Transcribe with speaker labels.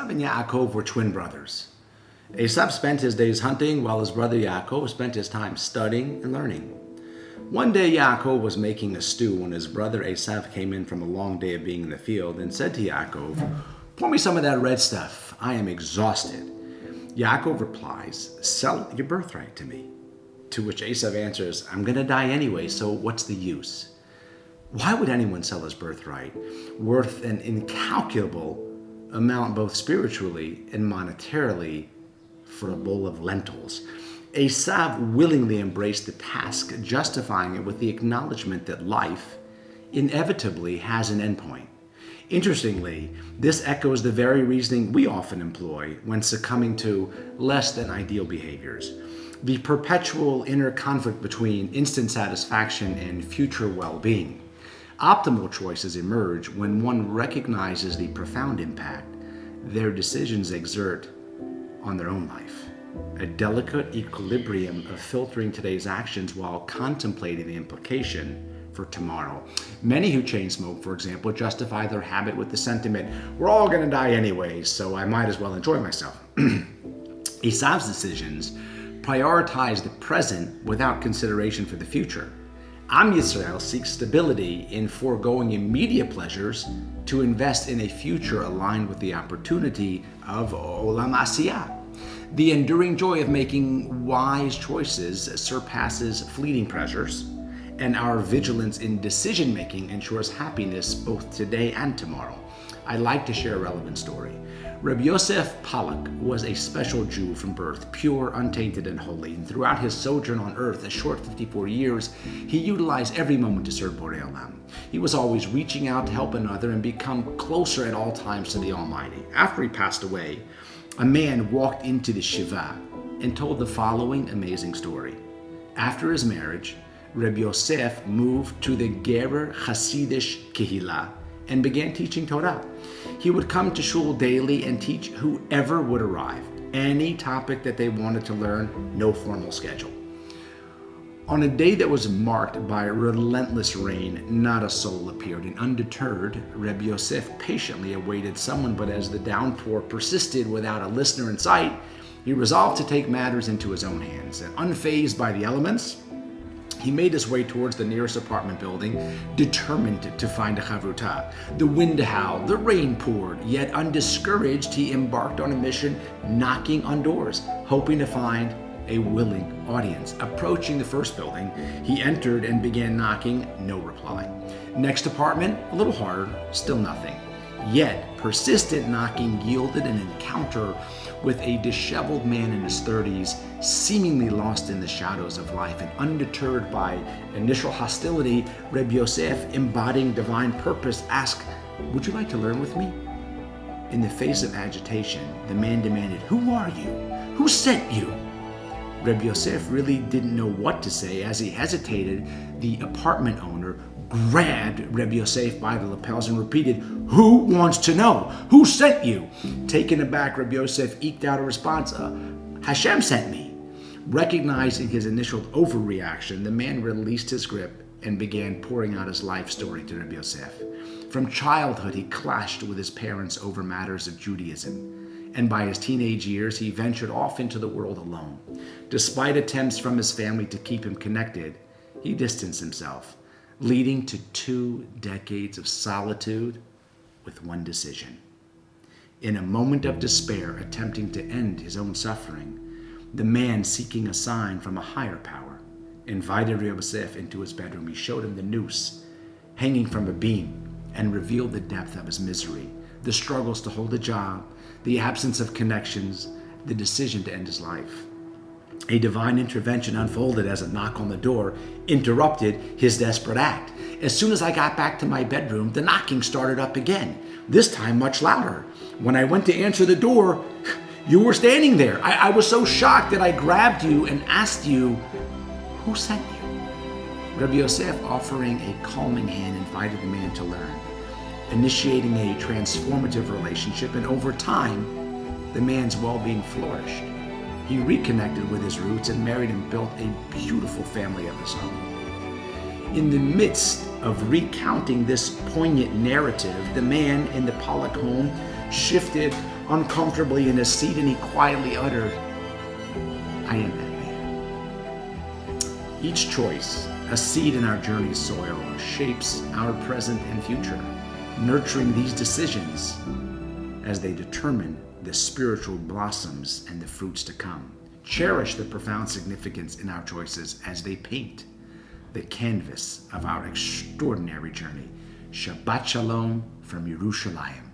Speaker 1: Asav and Yaakov were twin brothers. Asav spent his days hunting while his brother Yaakov spent his time studying and learning. One day Yaakov was making a stew when his brother Asav came in from a long day of being in the field and said to Yaakov, "Pour me some of that red stuff. I am exhausted." Yaakov replies, "Sell your birthright to me." To which Asav answers, "I'm going to die anyway, so what's the use?" Why would anyone sell his birthright, worth an incalculable amount both spiritually and monetarily, for a bowl of lentils? Asav willingly embraced the task, justifying it with the acknowledgement that life inevitably has an endpoint. Interestingly, this echoes the very reasoning we often employ when succumbing to less than ideal behaviors. The perpetual inner conflict between instant satisfaction and future well-being. Optimal choices emerge when one recognizes the profound impact their decisions exert on their own life. A delicate equilibrium of filtering today's actions while contemplating the implication for tomorrow. Many who chain smoke, for example, justify their habit with the sentiment, "We're all going to die anyway, so I might as well enjoy myself." Esav's decisions prioritize the present without consideration for the future. Am Yisrael seeks stability in foregoing immediate pleasures to invest in a future aligned with the opportunity of Olam Asiyah. The enduring joy of making wise choices surpasses fleeting pleasures, and our vigilance in decision-making ensures happiness both today and tomorrow. I'd like to share a relevant story. Rabbi Yosef Pollack was a special Jew from birth, pure, untainted, and holy. And throughout his sojourn on earth, a short 54 years, he utilized every moment to serve Borei Olam. He was always reaching out to help another and become closer at all times to the Almighty. After he passed away, a man walked into the Shiva and told the following amazing story. After his marriage, Rabbi Yosef moved to the Gerer Hasidish Kehillah and began teaching Torah. He would come to shul daily and teach whoever would arrive, any topic that they wanted to learn, no formal schedule. On a day that was marked by relentless rain, not a soul appeared, and undeterred, Rabbi Yosef patiently awaited someone, but as the downpour persisted without a listener in sight, he resolved to take matters into his own hands, and unfazed by the elements, he made his way towards the nearest apartment building, determined to find a chavruta. The wind howled, the rain poured, yet undiscouraged, he embarked on a mission, knocking on doors, hoping to find a willing audience. Approaching the first building, he entered and began knocking, no reply. Next apartment, a little harder, still nothing. Yet, persistent knocking yielded an encounter with a disheveled man in his 30s, seemingly lost in the shadows of life, and undeterred by initial hostility, Reb Yosef, embodying divine purpose, asked, "Would you like to learn with me?" In the face of agitation, the man demanded, "Who are you? Who sent you?" Reb Yosef really didn't know what to say. As he hesitated, the apartment owner grabbed Reb Yosef by the lapels and repeated, "Who wants to know? Who sent you?" Taken aback, Reb Yosef eked out a response, "Hashem sent me." Recognizing his initial overreaction, the man released his grip and began pouring out his life story to Reb Yosef. From childhood, he clashed with his parents over matters of Judaism, and by his teenage years, he ventured off into the world alone. Despite attempts from his family to keep him connected, he distanced himself, leading to 2 decades of solitude with one decision. In a moment of despair, attempting to end his own suffering, the man, seeking a sign from a higher power, invited Yosef into his bedroom. He showed him the noose hanging from a beam and revealed the depth of his misery, the struggles to hold a job, the absence of connections, the decision to end his life. A divine intervention unfolded as a knock on the door interrupted his desperate act. As soon as I got back to my bedroom, the knocking started up again, this time much louder. When I went to answer the door, you were standing there. I was so shocked that I grabbed you and asked you, "Who sent you?" Rabbi Yosef, offering a calming hand, invited the man to learn, initiating a transformative relationship, and over time, the man's well-being flourished. He reconnected with his roots and married and built a beautiful family of his own. In the midst of recounting this poignant narrative, the man in the Pollack home shifted uncomfortably in his seat, and he quietly uttered, "I am that man." Each choice, a seed in our journey's soil, shapes our present and future, nurturing these decisions as they determine the spiritual blossoms and the fruits to come. Cherish the profound significance in our choices as they paint the canvas of our extraordinary journey. Shabbat Shalom from Yerushalayim.